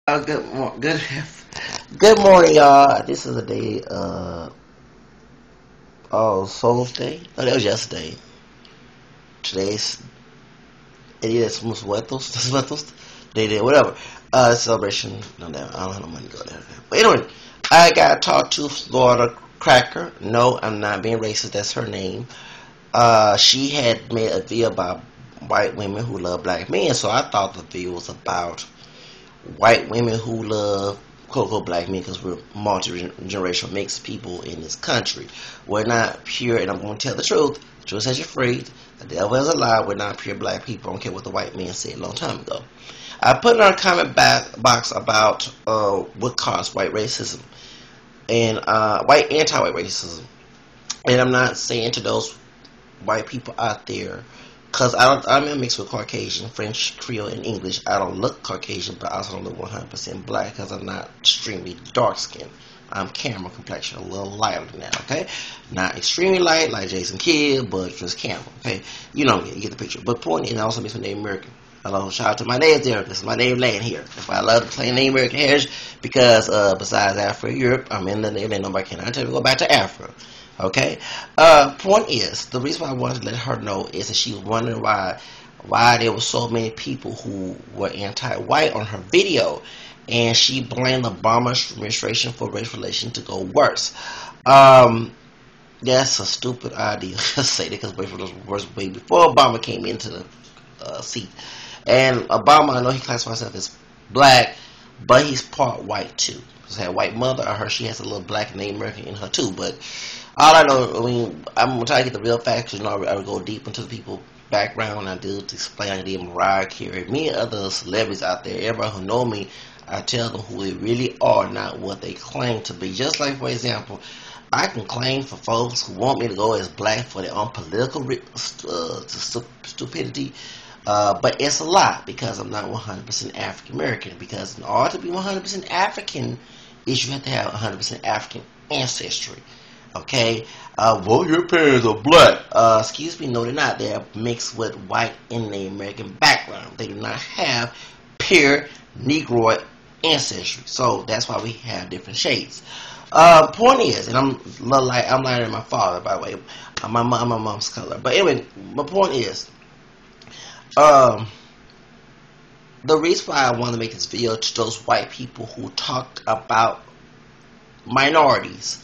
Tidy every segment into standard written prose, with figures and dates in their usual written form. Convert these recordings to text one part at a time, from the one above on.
Good, good morning, y'all. This is a day, All Souls Day. Oh, that was yesterday. Today's it is Muertos, Day Day, whatever. Celebration. No, damn, I don't have no money to go there. But anyway, I got to talk to Florida Cracka. No, I'm not being racist. That's her name. She had made a video about white women who love black men, so I thought the video was about white women who love quote unquote black men because we're multi generational mixed people in this country. We're not pure, and I'm going to tell the truth. The truth sets you free. The devil is a lie. We're not pure black people. I don't care what the white man said a long time ago. I put in our comment box about what caused white racism and white anti-white racism. And I'm not saying to those white people out there because I'm mixed with Caucasian, French, Creole, and English. I don't look Caucasian, but I also don't look 100% black because I'm not extremely dark skinned. I'm camera complexion, a little lighter than that, okay? Not extremely light like Jason Kidd, but just camera, okay? You get the picture. But point, and I also makes my name American. Hello, shout out to my name there. This is my name land here. That's why I love to play name American heritage because besides Africa, Europe, I'm in the name land. Nobody can. I tell you, go back to Africa. Okay. Point is, the reason why I wanted to let her know is that she was wondering why there were so many people who were anti-white on her video, and she blamed the Obama administration for race relations to go worse. That's a stupid idea to say that because race relations were worse way before Obama came into the seat. And Obama, I know he classifies himself as black, but he's part white too. He's had a white mother. I heard she has a little black Native American in her too, but all I know, I mean, I'm gonna try to get the real facts. I would go deep into the people background. I do to explain. I did Mariah Carey, me and other celebrities out there. Everybody who know me, I tell them who they really are, not what they claim to be. Just like, for example, I can claim for folks who want me to go as black for their own political stupidity, but it's a lie because I'm not 100% African American. Because in order to be 100% African, is you have to have 100% African ancestry. Okay, well, your parents are black. Excuse me, no, they're not. They're mixed with white and Native American background. They do not have pure Negroid ancestry. So that's why we have different shades. Point is, and I'm lighter than my father, by the way. My mom's color. But anyway, my point is, um, the reason why I want to make this video to those white people who talk about minorities,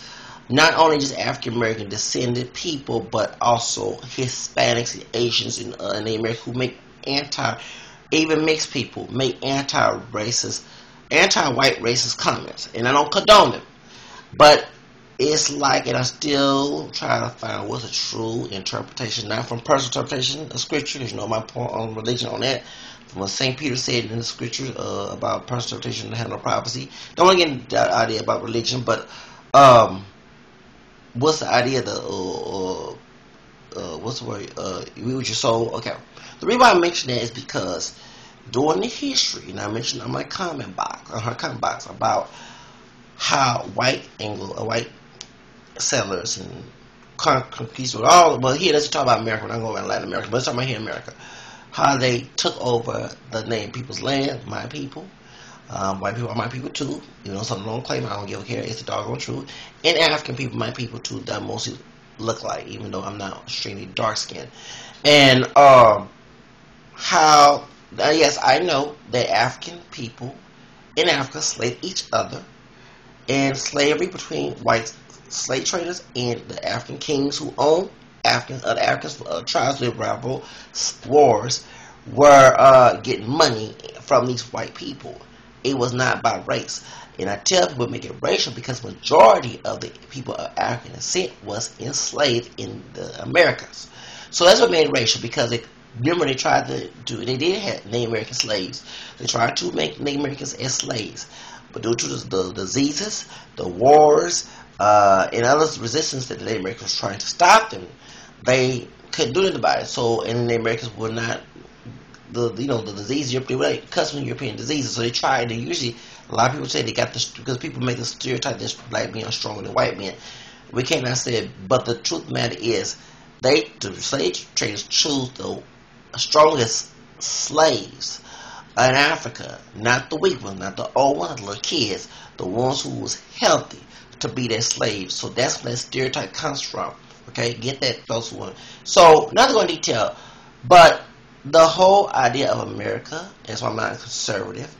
not only just African American descended people, but also Hispanics and Asians and Native Americans who make even mixed people make anti-racist, anti-white racist comments, and I don't condone them, but it's like, and I still try to find what's a true interpretation, not from personal interpretation of scripture, because you know my point on religion on that. From what St. Peter said in the scripture about personal interpretation and handle prophecy. Don't want to get into that idea about religion, but what's the idea? What's the word? You with your soul. Okay. The reason why I mention that is because during the history, and I mentioned on my comment box, on her comment box, about how white settlers and conquistadors, all. Well, here let's talk about America. We're not going to Latin America, but let's talk about here in America. How they took over the native people's land, my people. White people are my people too. You know, some don't claim I don't give a care. It's the doggone truth. And African people, my people too, that mostly look like, even though I'm not extremely dark skinned. And how, yes, I know that African people in Africa slaved each other, and slavery between white slave traders and the African kings who owned the African tribes with rival wars were getting money from these white people. It was not about race. And I tell people make it racial because majority of the people of African descent was enslaved in the Americas. So that's what made it racial, because remember they tried to do, they did have Native American slaves. They tried to make Native Americans as slaves. But due to the diseases, the wars, and other resistance that the Native Americans was trying to stop them, they couldn't do anything about it. So, and the Native Americans were not the disease, they were like custom European diseases. So they tried. They usually, a lot of people say they got this because people make the stereotype that black men are stronger than white men. We cannot say it, but the truth of the matter is, the slave traders choose the strongest slaves in Africa, not the weak ones, not the old ones, the little kids, the ones who was healthy to be their slaves. So that's where that stereotype comes from. Okay, get that, those who want. So, not to go into detail, but the whole idea of America, that's why I'm not conservative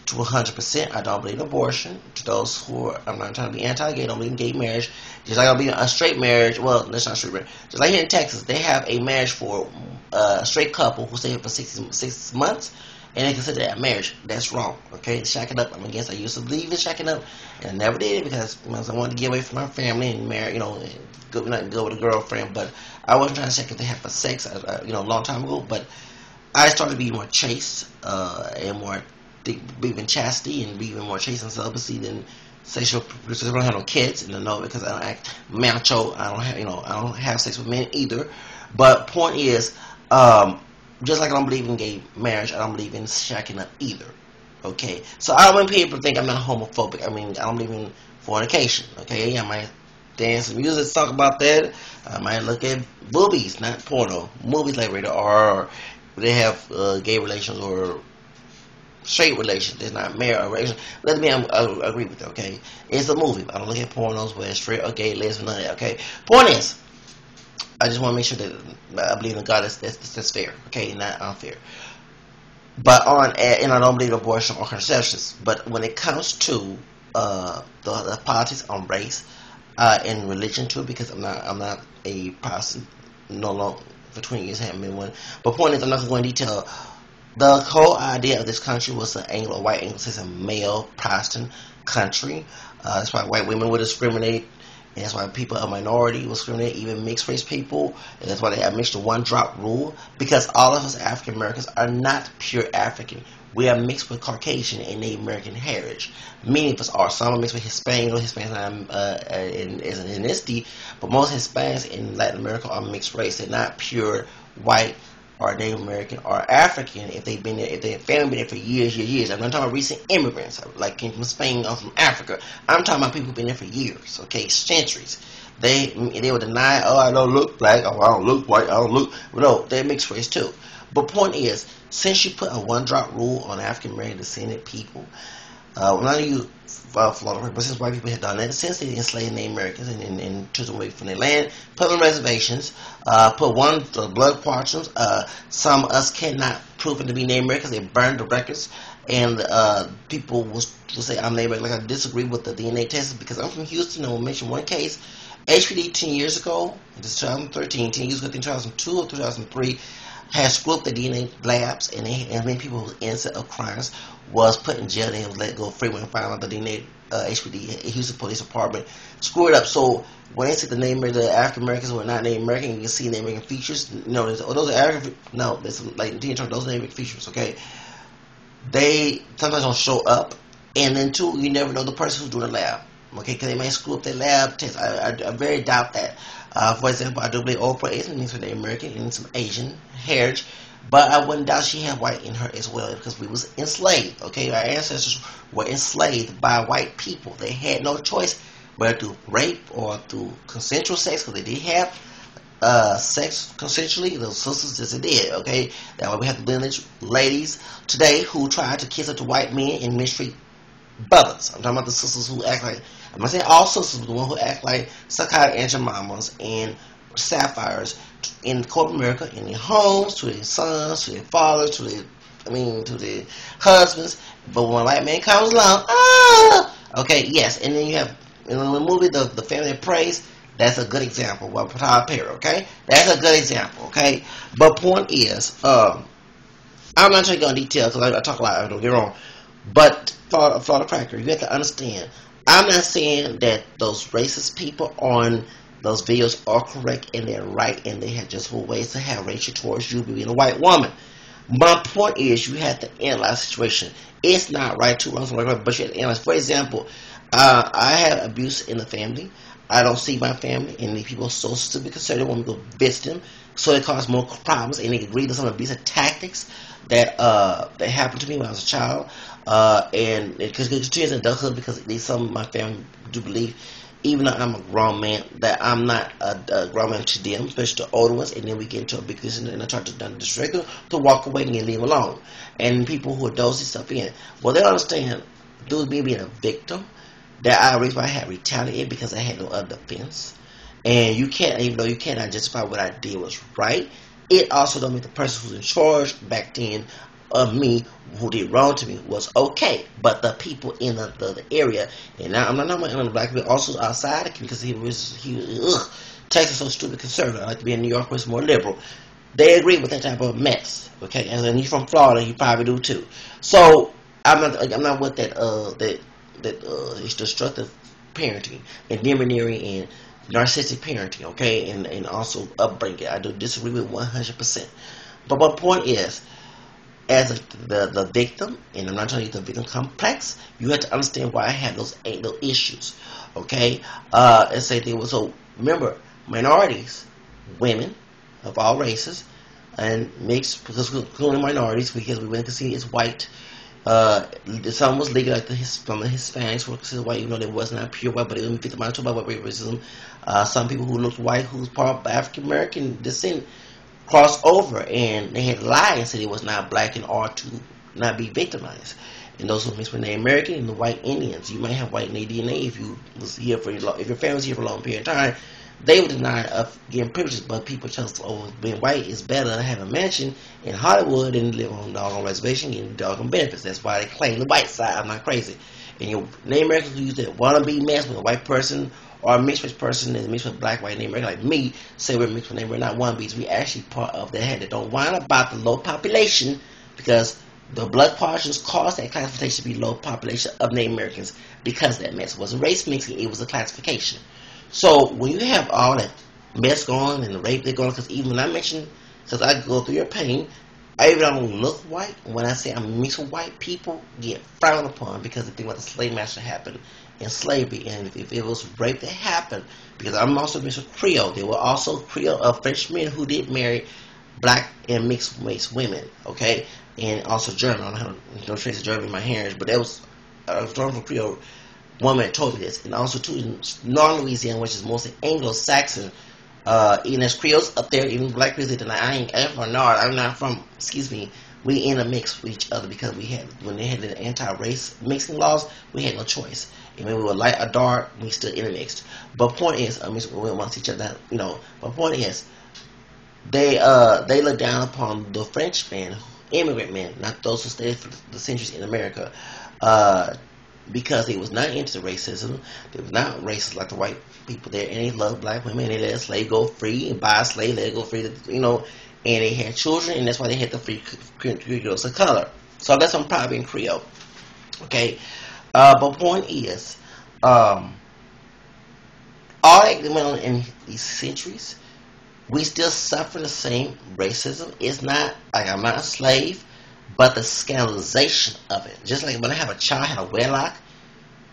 to 100%. I don't believe in abortion. To those who are, I'm not trying to be anti-gay, don't believe in gay marriage. Just like I don't believe in a straight marriage. Well, that's not straight marriage. Just like here in Texas, they have a marriage for a straight couple who stay here for 6 months, and they consider that marriage. That's wrong. Okay, shacking up. I'm against. I used to believe in shacking up, and I never did it because I wanted to get away from my family and marry, and go with a girlfriend. But I wasn't trying to check if they had for sex, a long time ago. But I started to be more chaste and more believe in chastity and be even more chaste and celibacy than sexual pursuits. I don't have no kids, and I know because I don't act macho. I don't have sex with men either. But point is, just like I don't believe in gay marriage, I don't believe in shacking up either. Okay, so I don't want people to think I'm not homophobic. I mean, I don't believe in fornication. Okay, I might dance and music talk about that. I might look at movies, not porno. Movies like rated R, or they have gay relations or straight relations. There's not marriage or relations. Let me agree with that. Okay, it's a movie. I don't look at pornos where it's straight or gay, lesbian, none of that. Okay, point is, I just want to make sure that I believe in God. That's fair. Okay, not unfair. But I don't believe in abortion or contraceptions. But when it comes to the politics on race and religion too, because I'm not a Protestant, no long for 20 years haven't been one. But point is, I'm not going to go in detail. The whole idea of this country was an white Anglo-Saxon male Protestant country. That's why white women would discriminate. And that's why people of minority will discriminate, even mixed race people. And that's why they have mixed the one drop rule. Because all of us African Americans are not pure African. We are mixed with Caucasian and Native American heritage. Many of us are. Some are mixed with Hispanic. Hispanics is an ethnicity, but most Hispanics in Latin America are mixed race. They're not pure white or Native American or African if they've been there, if their family been there for years. I'm not talking about recent immigrants like came from Spain or from Africa. I'm talking about people who've been there for years, okay, centuries. They will deny, I don't look black, I don't look white, I don't look. No, they're mixed race too. But point is, since you put a one drop rule on African American descended people, not only you Florida, but since white people had done that, since they enslaved Native Americans and took them away from their land, put them on reservations, put one blood quantities. Some of us cannot prove it to be Native Americans. They burned the records, and people will say I'm Native American. Like I disagree with the DNA tests because I'm from Houston. I will mention one case. HPD 10 years ago, this is 2013, 10 years ago, I think 2002 or 2003, had screwed the DNA labs, and many people who were innocent of crimes was put in jail. They was let go free when they found out the DNA HPD Houston Police Department screwed it up. So when they said the name of the African Americans who are not Native American, you can see Native American features. Those are African. No, there's like those Native American features. Okay, they sometimes don't show up, and then two, you never know the person who's doing the lab. Okay, because they may screw up their lab test. I very doubt that. For example, I do believe Oprah is mixed with Native American and some Asian heritage, but I wouldn't doubt she had white in her as well because we was enslaved. Okay, our ancestors were enslaved by white people. They had no choice whether through rape or through consensual sex, because they did have sex consensually. Those sisters just did. Okay, that way we have to lineage ladies today who try to kiss up to white men and mistreat brothers. I'm talking about the sisters who act like, I'm not saying all sisters, but the ones who act like psychotic Aunt Jemimas and sapphires in corporate America, in their homes, to their sons, to their fathers, to their husbands. But when a white man comes along, okay, yes. And then you have in the movie the Family That Prays. That's a good example. Well, Tyler Perry, okay, that's a good example, okay. But point is, I'm not trying to go in detail because I talk a lot. I don't get wrong. But Florida Cracka, you have to understand, I'm not saying that those racist people on those videos are correct and they're right and they have just ways to have racial towards you being a white woman. My point is, you have to analyze the situation. It's not right, too wrong, but you have to analyze. For example, I have abuse in the family. I don't see my family, and the people are so stupid conservative when we go visit them, so it causes more problems, and they agree to some abusive tactics that happened to me when I was a child, and it continues in adulthood because some of my family do believe even though I'm a grown man, that I'm not a grown man to them, especially the older ones, and then we get into a big decision and I try to disrespect them to walk away and leave alone. And people who are dosing stuff in, well, they don't understand, due to me being a victim, that I reason why I had retaliated because I had no other defense. And you can't, even though you cannot justify what I did was right, it also don't mean the person who's in charge back then of me who did wrong to me was okay, but the people in the area, and now I'm not talking about black people, also outside of because he was Texas so stupid conservative. I like to be in New York where it's more liberal. They agree with that type of mess, okay? And then you from Florida, you probably do too. So I'm not with it's destructive parenting and domineering and narcissistic parenting, okay, and also upbringing. I do disagree with 100%. But my point is, as the victim, and I'm not telling you the victim complex, you have to understand why I have those issues, okay? And say they were so. Remember, minorities, women of all races, and mixed, because including minorities, because we went to see it's white. Some was legal like from the Hispanics were considered white, even though they was not pure white, but it was victimized by racism. Some people who looked white, who was part of African American descent, crossed over and they had lied and said it was not black in order to not be victimized. And those who mixed with Native American and the white Indians, you might have white in their DNA if you was here for if your family was here for a long period of time. They were denied of getting privileges, but people chose being white is better to have a mansion in Hollywood than live on a doggone reservation getting doggone benefits. That's why they claim the white side. I'm not crazy. And your Native Americans who use that wannabe mess with a white person or a mixed race person is mixed with black, white, Native American like me, say we're mixed with Native American, not wannabes. We actually part of that head that don't whine about the low population because the blood partitions caused that classification to be low population of Native Americans because that mess. It wasn't race mixing, it was a classification. So when you have all that mess going and the rape they're going, because even when I mention, because I go through your pain, I even don't look white. When I say I'm mixed with white, people get frowned upon because they think about the slave master happened in slavery, and if it was rape that happened, because I'm also mixed with Creole. There were also Creole French men who did marry black and mixed race women, okay, and also German. I don't have no trace of German in my heritage, but that was from Creole. Woman that told me this, and also too in Northern Louisiana, which is mostly Anglo-Saxon, even as Creoles up there, even black Creoles, I'm from North, I'm not from, we in a mix with each other because we had, when they had the anti-race mixing laws, we had no choice. And when we were light or dark, we still intermixed. But point is, we amongst each other, but point is, they look down upon the French man, immigrant men, not those who stayed for the centuries in America, because they was not into racism. They was not racist like the white people there, and they loved black women, and they let a slave go free, and buy a slave, let it go free, and they had children, and that's why they had the free girls of color. So that's I'm probably in Creole. Okay, but point is, all that went on in these centuries, we still suffer the same racism. It's not like I'm not a slave, but the scandalization of it. Just like when I have a child had a wedlock,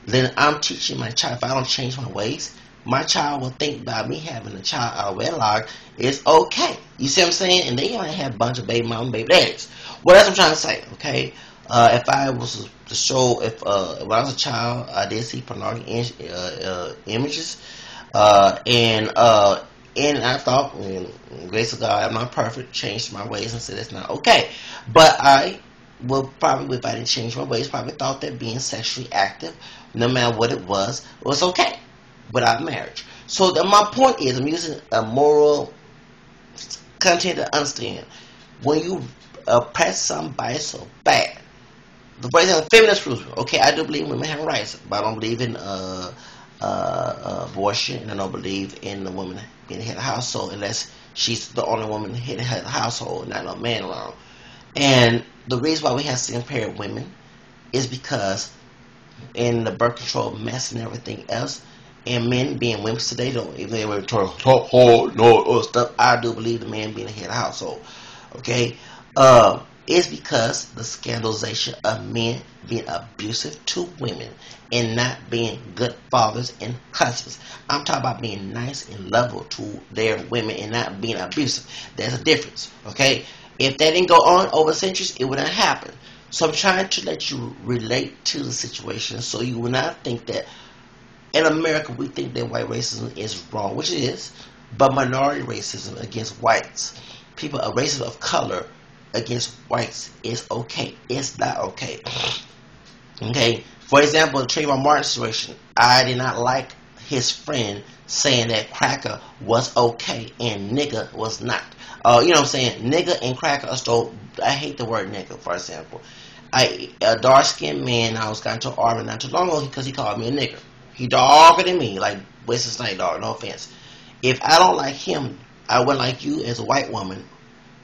then I'm teaching my child, if I don't change my ways, my child will think by me having a child out of wedlock is okay. You see what I'm saying? And they only have a bunch of baby mama and baby daddies. Well, that's what I'm trying to say, okay? If I was to show, when I was a child, I did see pornographic images, and I thought, grace of God, I'm not perfect, changed my ways and said that's not okay. But I will probably, if I didn't change my ways, probably thought that being sexually active, no matter what it was okay without marriage. So my point is, I'm using a moral content to understand. When you oppress somebody so bad, for example, feminist groups, okay, I do believe women have rights, but I don't believe in abortion, and I don't believe in the woman being the head of the household unless she's the only woman head of the household, not no man around. And the reason why we have single-parent women is because in the birth control mess and everything else, and men being women today, don't even they were talk hard, no stuff. I do believe the man being the head of the household. Okay, it's because the scandalization of men being abusive to women and not being good fathers and husbands. I'm talking about being nice and lovable to their women and not being abusive. There's a difference. Okay, if that didn't go on over centuries, it wouldn't happen. So I'm trying to let you relate to the situation so you will not think that In America, we think that white racism is wrong, which it is, but minority racism against whites, people, a racism of color against whites is okay. It's not okay. Okay? For example, the Trayvon Martin situation, I did not like his friend saying that cracker was okay and nigga was not. You know what I'm saying? Nigga and cracker are still, I hate the word nigga, for example. A dark-skinned man, I was got into an argument not too long ago because he called me a nigger. He darker than me, like Wesley Snipes, dog, no offense. If I don't like him, I wouldn't like you as a white woman,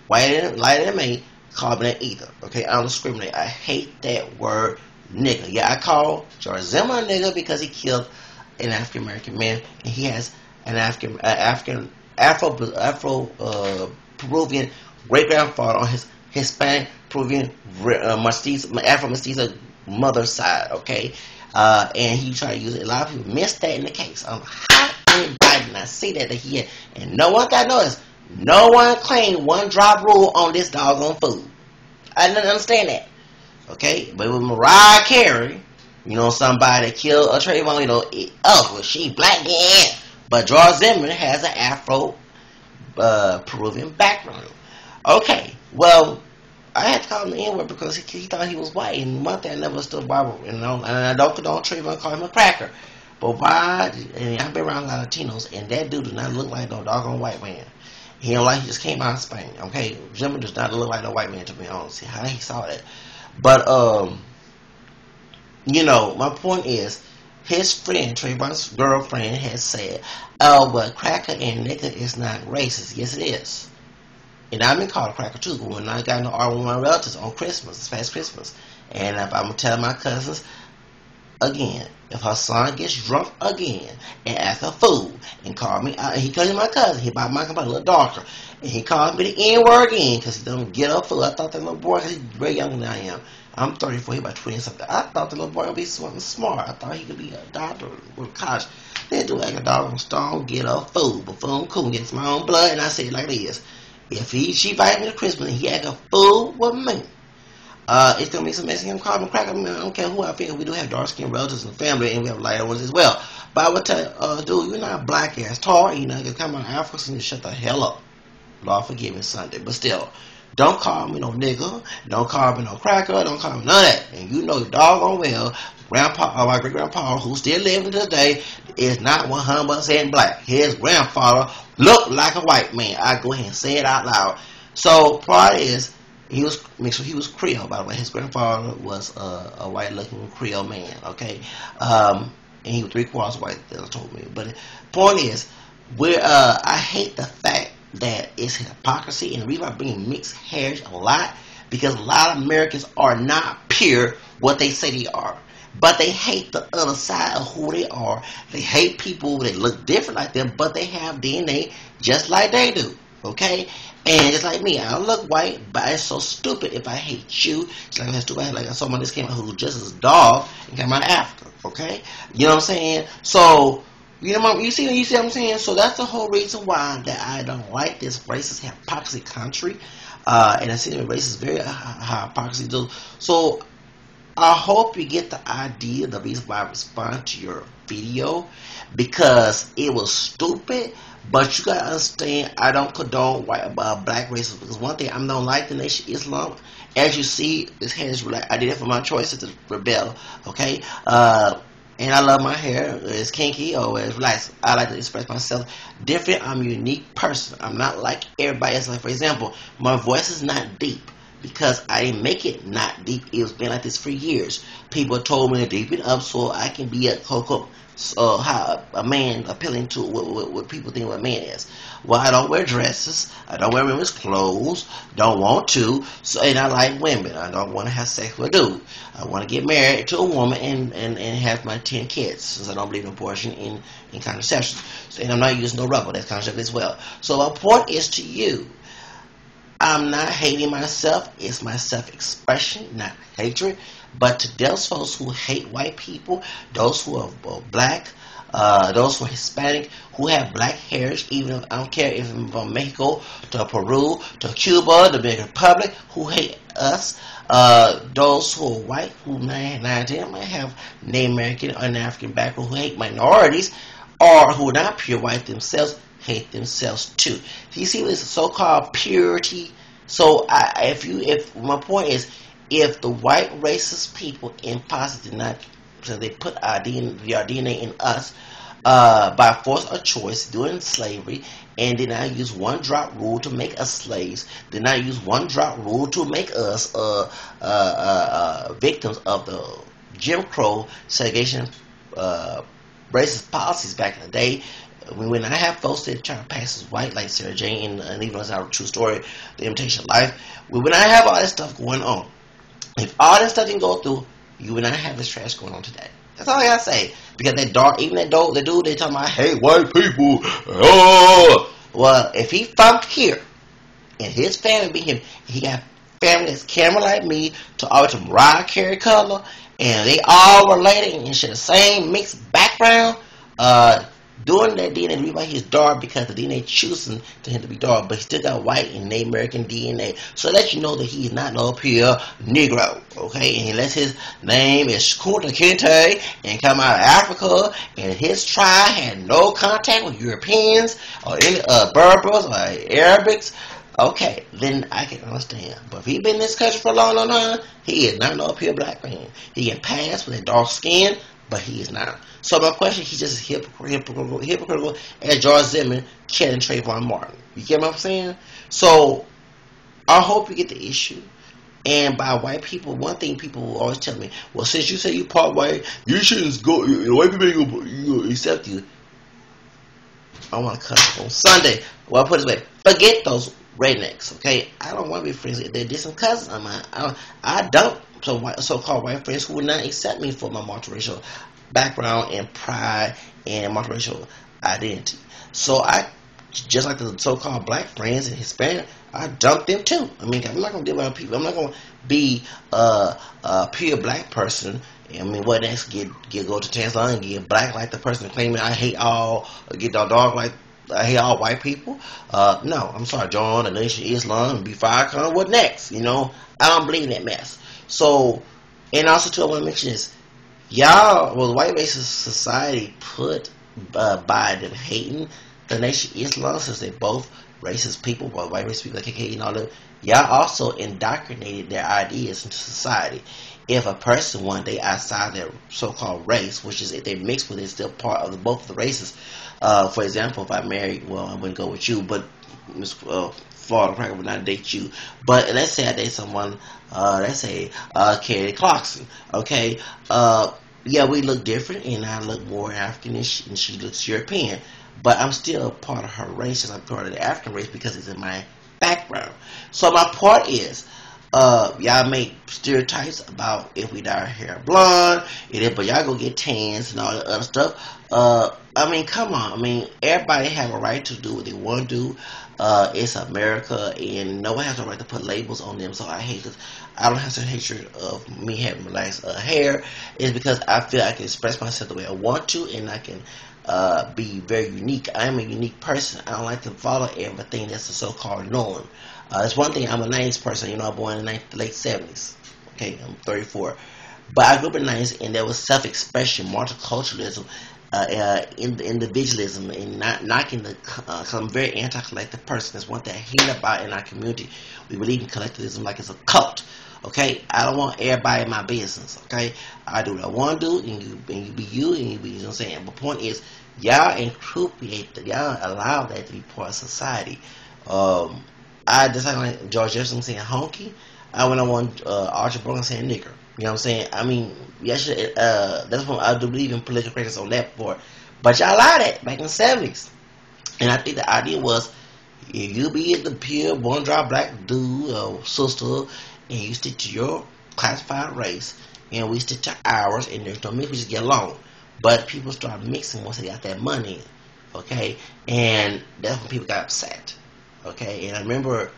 lighter than me, call me that either. Okay, I don't discriminate. I hate that word nigga. Yeah, I call George Zimmer a nigga because he killed an African American man, and he has an Afro Peruvian great grandfather on his Hispanic Peruvian Afro mestizo mother's side. Okay, and he tried to use it. A lot of people missed that in the case. How anybody not see that he had, and no one got noticed. No one claimed one drop rule on this doggone food. I didn't understand that. Okay, but with Mariah Carey, you know, somebody that killed a Trayvon, you know, well, she black, yeah. But George Zimmerman has an Afro Peruvian background. Okay, well, I had to call him the N-word because he thought he was white, and one thing I never understood why, you know, and I don't condone Trayvon call him a cracker. But why, and I've been around a lot of Latinos, and that dude does not look like no doggone white man. He don't like, he just came out of Spain, okay? Zimmerman does not look like no white man, to be honest. See how he saw that. But, you know, my point is, his friend, Trayvon's girlfriend, has said, oh, but cracker and nigga is not racist. Yes, it is. And I've been called a cracker too, but when I got in an argument with my relatives on Christmas, this past Christmas, and if I'm going to tell my cousins, again, if her son gets drunk again and acts a fool and call me out, and he calls me my cousin, he about my a little darker, and he called me the N-word again because he don't get up fool. I thought that little boy, because he's way younger than I am. I'm 34, he's about 20 something. I thought the little boy would be something smart. I thought he could be a doctor with college. They do like a dog on stone, get a fool, buffoon, cool, gets my own blood, and I say it like it is. If she invite me to Christmas and he act a fool with me, it's gonna be some messy. I'm calling cracker. I don't care who I feel. We do have dark skinned relatives in the family, and we have lighter ones as well. But I would tell, dude, you're not black ass tall. You know, you come out of Africa, so you shut the hell up. Lord forgive me Sunday, but still, don't call me no nigga. Don't call me no cracker. Don't call me none of that. And you know doggone well, grandpa, my great grandpa, who's still living today, is not 100% black. His grandfather looked like a white man. I go ahead and say it out loud. So part is, he was Creole, by the way. His grandfather was a white-looking Creole man, okay? And he was 3/4 white, they told me. But the point is, I hate the fact that it's hypocrisy, and the reason I'm bringing mixed hairs a lot, because a lot of Americans are not pure what they say they are. But they hate the other side of who they are. They hate people that look different like them, but they have DNA just like they do. Okay? And just like me, I don't look white, but it's so stupid if I hate you. It's like that's stupid. Like someone just came out who was just as a dog and came out of Africa. Okay? You know what I'm saying? So, you know, you see what I'm saying? So that's the whole reason why that I don't like this racist hypocrisy country. And I see that racist very high hypocrisy too. So I hope you get the idea, the reason why I respond to your video, because it was stupid. But you gotta understand, I don't condone black racism, because one thing, I don't like the Nation Islam. As you see, this hair is relaxed. I did it for my choices to rebel, okay? And I love my hair. It's kinky or it's relaxed. I like to express myself different. I'm a unique person. I'm not like everybody else. Like, for example, my voice is not deep because I didn't make it not deep. It's been like this for years. People told me to deepen up so I can be a how a man appealing to what people think what a man is. Well, I don't wear dresses. I don't wear women's clothes. Don't want to. So, and I like women. I don't want to have sex with a dude. I want to get married to a woman and have my 10 kids, since I don't believe in abortion in contraception. So, and I'm not using no rubber. That's contraception as well. So my point is to you, I'm not hating myself. It's my self-expression, not hatred. But to those folks who hate white people, those who are black, those who are Hispanic, who have black hairs, even if I don't care if I'm from Mexico to Peru to Cuba, the Dominican Republic, who hate us. Those who are white, who nine them might have Native American or African background, who hate minorities, or who are not pure white themselves, hate themselves too. You see this so-called purity. So if my point is, if the white racist people in posse did not, so they put our DNA in us by force or choice during slavery, and did not use one drop rule to make us slaves, did not use one drop rule to make us victims of the Jim Crow segregation racist policies back in the day. When I have folks that try to pass as white, like Sarah Jane, and even as our true story, The Imitation of Life, when I have all this stuff going on, if all this stuff didn't go through, you would not have this trash going on today. That's all I gotta say. Because that dark, even that dude, they talking about, hey, white people. Oh. Well, if he from here, and his family be him, he got family that's camera like me, to all to Mariah Carey color, and they all related and share the same mixed background. Doing that DNA to be why he's dark, because the DNA choosing to him to be dark, but he still got white and Native American DNA. So let you know that he's not no pure Negro, okay? And unless his name is Kunta Kinte and come out of Africa, and his tribe had no contact with Europeans or any Berbers or Arabics, okay, then I can understand. But if he been in this country for a long time, he is not no pure black man. He can pass with a dark skin, but he is not. So my question, he's just hypocritical as George Zimmerman, killing Trayvon Martin. You get what I'm saying? So I hope you get the issue. And by white people, one thing people will always tell me, well, since you say you part white, you shouldn't go. White people ain't gonna accept you. I want to cut on Sunday. Well, I put it this way: forget those rednecks. Okay, I don't want to be friends with their distant cousins. I don't. So-called white friends who would not accept me for my multiracial background and pride and multiracial identity. So I, just like the so-called black friends and Hispanic, I dump them too. I mean, I'm not gonna deal with other people. I'm not gonna be a pure black person. I mean, what next? Go to Tanzania and get black like the person claiming I hate all, get dog like I hate all white people. No, I'm sorry, John, the Nation of Islam, be Farrakhan. What next? You know, I don't believe in that mess. So, and also too, I want to mention this. Y'all, well, the white racist society put by them hating the Nation of Islam, since they both racist people, but white racist people like KK and all that. Y'all also indoctrinated their ideas into society. If a person one day outside their so-called race, which is if they mix with it, still part of both of the races. For example, if I married, well, I wouldn't go with you, but Miss Florida Cracka would not date you. But let's say I date someone, let's say Kelly Clarkson, okay? Yeah, we look different, and I look more African, and she looks European. But I'm still part of her race, and I'm part of the African race because it's in my background. So my part is, y'all make stereotypes about if we dye our hair blonde, but y'all go get tans and all that other stuff. I mean, come on. I mean, everybody have a right to do what they want to do. It's America, and no one has a right to put labels on them. So I hate this. I don't have such hatred of me having relaxed hair. It's because I feel I can express myself the way I want to, and I can be very unique. I am a unique person. I don't like to follow everything that's the so-called norm. It's one thing, I'm a 90s person. You know, I was born in the late 70s. Okay, I'm 34. But I grew up in the 90s, and there was self-expression, multiculturalism, individualism, and not knocking the. Cause I'm a very anti-collective person. That's one thing I hate about in our community. We believe in collectivism like it's a cult. Okay, I don't want everybody in my business. Okay, I do what I want to do, and you be you, and you be. You know what I'm saying? But the point is, y'all y'all allow that to be part of society. I decided like George Jefferson saying honky. I went on one Archie Brogan saying nigger. You know what I'm saying? I mean, yes, that's what I do believe in political correctness on that part. But y'all allowed that back in the 70s. And I think the idea was, if you be the pure, born-dry black dude or sister, and you stick to your classified race, and we stick to ours, and there's no mix, we just get along. But people start mixing once they got that money, okay? And that's when people got upset, okay? And I remember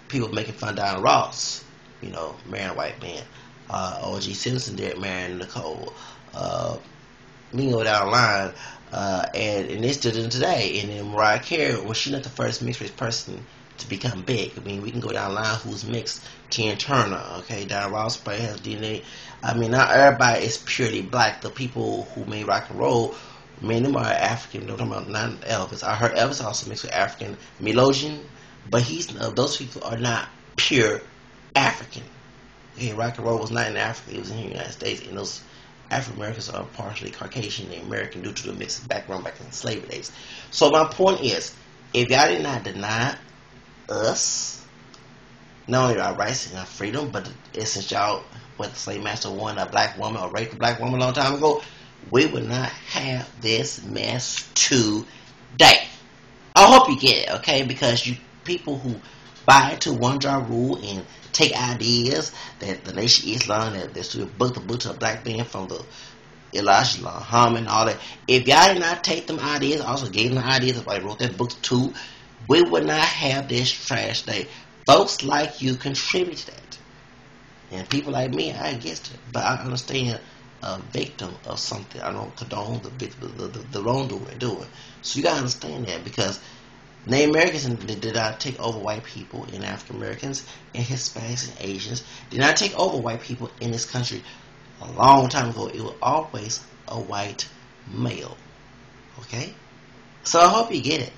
people making fun of Diana Ross, you know, marrying a white man. O.G. Simpson did marrying Nicole. Me go down the line, and they still doing today. And then Mariah Carey, well, she's not the first mixed race person to become big. I mean, we can go down the line who's mixed. Tina Turner, okay, Diana Ross probably has DNA. I mean, not everybody is purely black. The people who made rock and roll, many of them are African. Don't talk about not Elvis. I heard Elvis also mixed with African melodian, but those people are not pure African. Okay, rock and roll was not in Africa; it was in the United States, and those African Americans are partially Caucasian and American due to the mixed background back in the slavery days. So my point is, if y'all did not deny us not only our rights and our freedom, but since y'all, what the slave master wanted a black woman or raped a black woman a long time ago, we would not have this mess today. I hope you get it, okay? Because you people who buy into one job rule and take ideas that the Nation of Islam, that they should book the book to a black man from the Elijah Muhammad and all that. If y'all did not take them ideas, also gave them the ideas, that's why they wrote that book too, we would not have this trash day. Folks like you contribute to that. And people like me, I against it. But I understand a victim of something. I don't condone the wrongdoing. So you gotta understand that, because Native Americans did not take over white people, and African Americans and Hispanics and Asians did not take over white people in this country a long time ago. It was always a white male. Okay? So I hope you get it.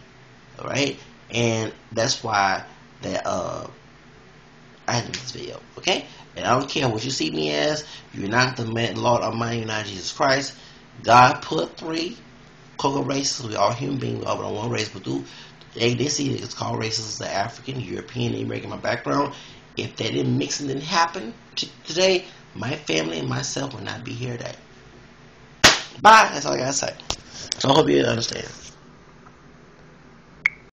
Alright? And that's why that I did this video. Okay? And I don't care what you see me as. You're not the Lord Almighty, you're not Jesus Christ. God put three cocoa races. We all human beings. We all belong one race, but they see it's called races: the African, European, American. My background. If that mixing didn't happen today, my family and myself would not be here today. Bye. That's all I gotta say. So I hope you understand.